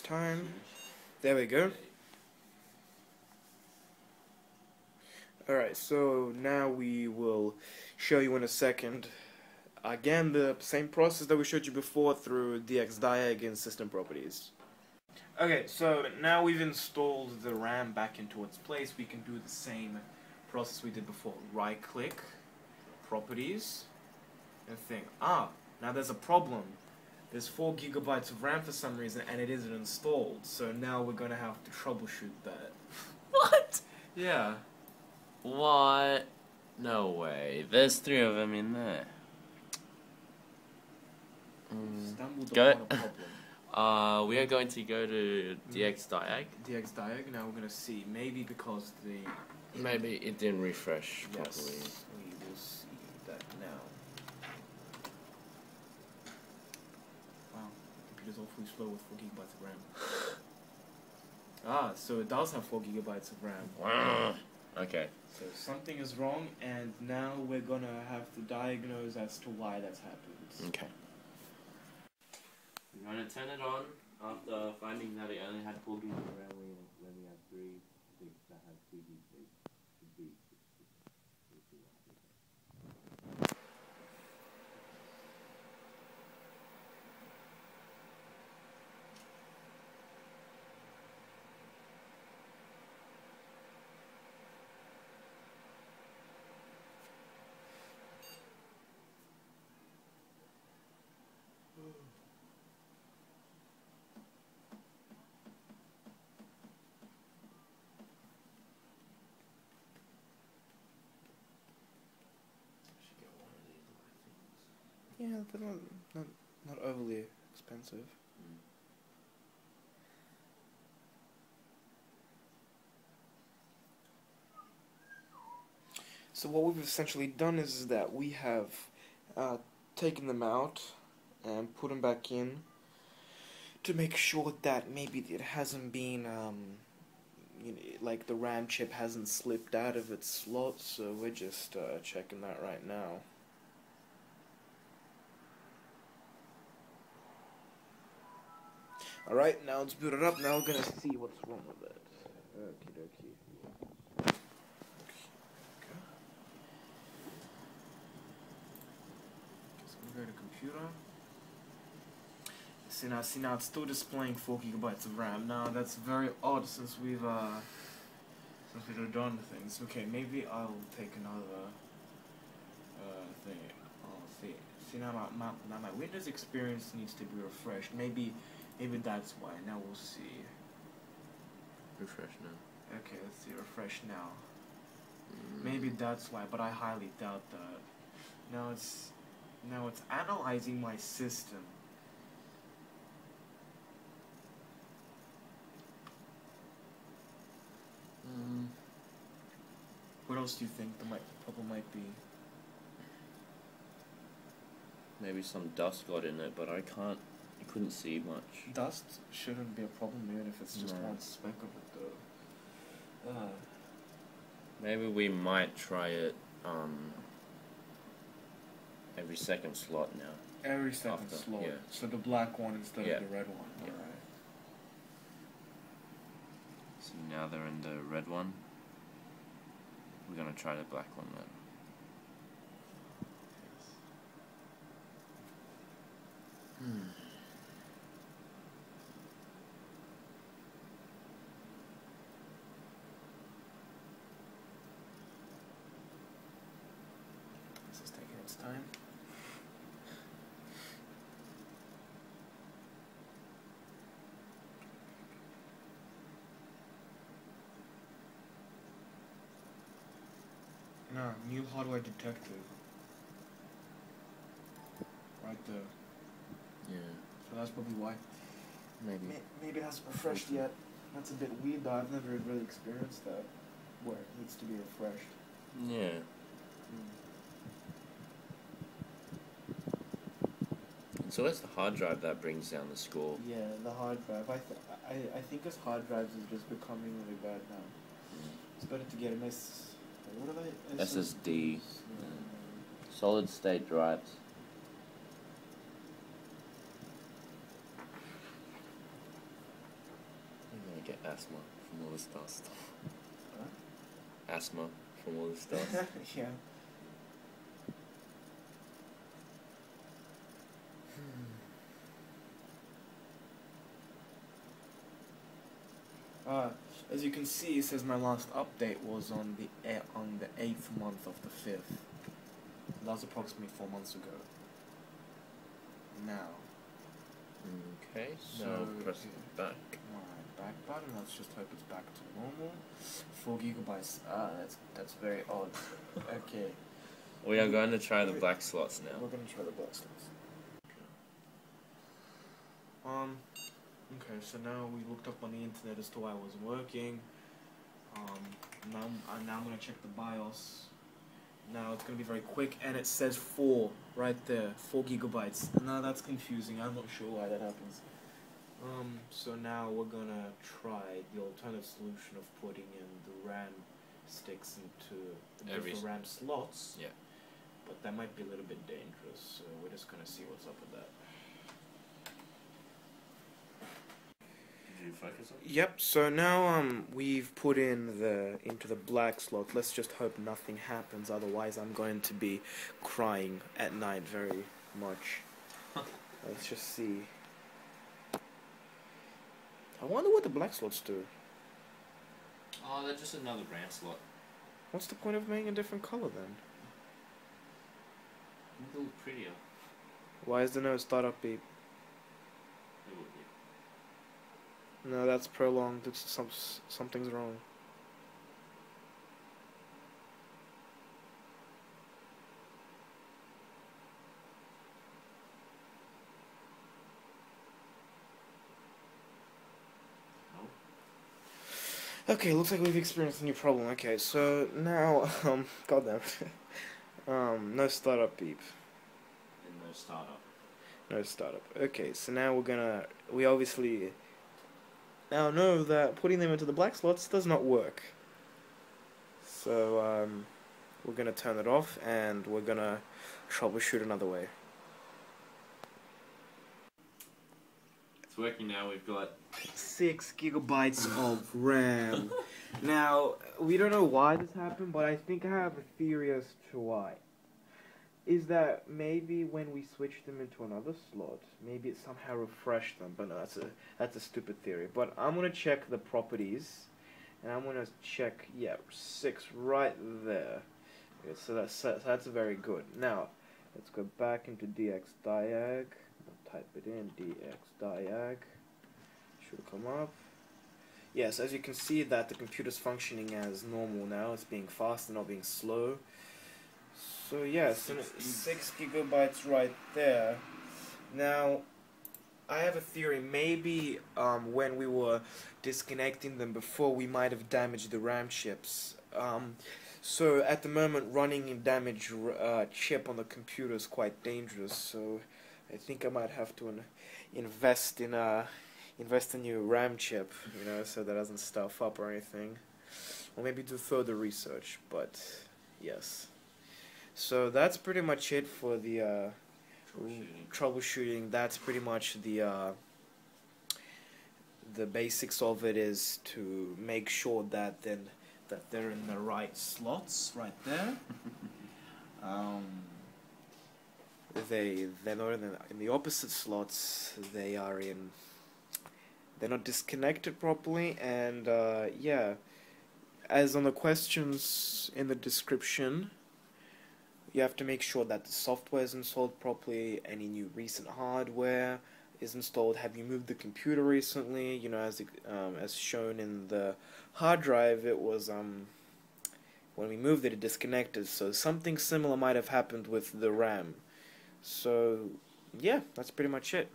Time. There we go. Alright, so now we will show you in a second, again, the same process that we showed you before through dxdiag and system properties. Okay, so now we've installed the RAM back into its place. We can do the same process we did before. Right click, properties, and think, now there's a problem. There's 4 gigabytes of RAM for some reason and it isn't installed, so now we're gonna have to troubleshoot that. What? Yeah. What? No way. There's 3 of them in there. Stumbled Go. upon a problem. We are going to go to dxdiag. dxdiag, now we're gonna see. Maybe because Maybe it didn't refresh properly. Yes, we will see that now. Wow, the computer's awfully slow with 4 gigabytes of RAM. So it does have 4 gigabytes of RAM. Okay. So something is wrong, and now we're gonna have to diagnose as to why that's happened. Okay. We're going to turn it on after finding that it only had 4 gigs of RAM when we had 3 things that had 2 gigs. Yeah, they're not overly expensive. So what we've essentially done is that we have taken them out and put them back in to make sure that maybe it hasn't been, like the RAM chip hasn't slipped out of its slot, so we're just checking that right now. Alright, now it's booted up, now we're gonna see what's wrong with it. Okie dokie. So we go to computer. See now it's still displaying 4 gigabytes of RAM. Now that's very odd since we've done things. Okay, maybe I'll take another thing. I'll see. See now my Windows experience needs to be refreshed. Maybe that's why. Now we'll see. Refresh now. Okay, let's see. Refresh now. Maybe that's why, but I highly doubt that. Now it's analyzing my system. What else do you think the problem might be? Maybe some dust got in it, but I couldn't see much. Dust shouldn't be a problem even if it's just one speck of it though. Maybe we might try it every second slot now. Every second slot. Yeah. So the black one instead of the red one. Yeah. Alright. So now they're in the red one. We're gonna try the black one then. This is taking its time. No, new hardware detected. Right there. Yeah. So that's probably why. Maybe. Maybe it hasn't refreshed yet. That's a bit weird though. I've never really experienced that. Where it needs to be refreshed. Yeah. So it's the hard drive that brings down the score. Yeah, the hard drive. I think as hard drives is just becoming really bad now. It's better to get an what are they? SSD. Solid state drives. get asthma from all this dust. Asthma from all this dust. Yeah. As you can see, it says my last update was on the 8th month of the 5th. That was approximately 4 months ago. Now. Okay, So, now press back. My back button. Let's just hope it's back to normal. 4 gigabytes. That's very odd. Okay. We are going to try the black slots now. We're gonna try the black slots. Okay, so now we looked up on the internet as to why it wasn't working. Now I'm gonna check the BIOS. Now it's gonna be very quick, and it says 4 right there, 4 gigabytes. Now that's confusing. I'm not sure why that happens. So now we're gonna try the alternative solution of putting in the RAM sticks into the different RAM slots. Yeah. But that might be a little bit dangerous, so we're just gonna see what's up with that. Did you focus on? Yep, so now we've put in into the black slot. Let's just hope nothing happens, otherwise I'm going to be crying at night very much. Let's just see. I wonder what the black slots do. Oh, they're just another RAM slot. What's the point of making a different color then? A little prettier. Why is there no startup beep? It would be. No, that's prolonged. Something's wrong. Okay, looks like we've experienced a new problem. Okay, so now, goddamn, no startup beep. And no startup. No startup. Okay, so now we obviously now know that putting them into the black slots does not work. So, we're gonna turn it off, and we're gonna troubleshoot another way. It's working now. We've got 6 gigabytes of RAM. Now, we don't know why this happened, but I think I have a theory as to why. Is that maybe when we switched them into another slot, maybe it somehow refreshed them, but no, that's a stupid theory. But I'm gonna check the properties, and I'm gonna check, yeah, 6 right there. Okay, so that's very good. Now, let's go back into dxdiag. Type it in, dxdiag. Should come up. Yes, as you can see that the computer's functioning as normal now. It's being fast and not being slow. So yes, 6 gigabytes right there. Now, I have a theory. Maybe when we were disconnecting them before, we might have damaged the RAM chips. So at the moment, running a damaged chip on the computer is quite dangerous. So I think I might have to invest in a new RAM chip, you know, so that doesn't stuff up or anything, or maybe do further research. But yes, so that's pretty much it for the troubleshooting. That's pretty much the basics of it, is to make sure that they're in the right slots right there. They're not in the opposite slots. They're not disconnected properly, and yeah, as on the questions in the description, you have to make sure that the software is installed properly, any new recent hardware is installed. Have you moved the computer recently? You know, as shown in the hard drive, it was when we moved it disconnected, so something similar might have happened with the RAM. So yeah, that's pretty much it.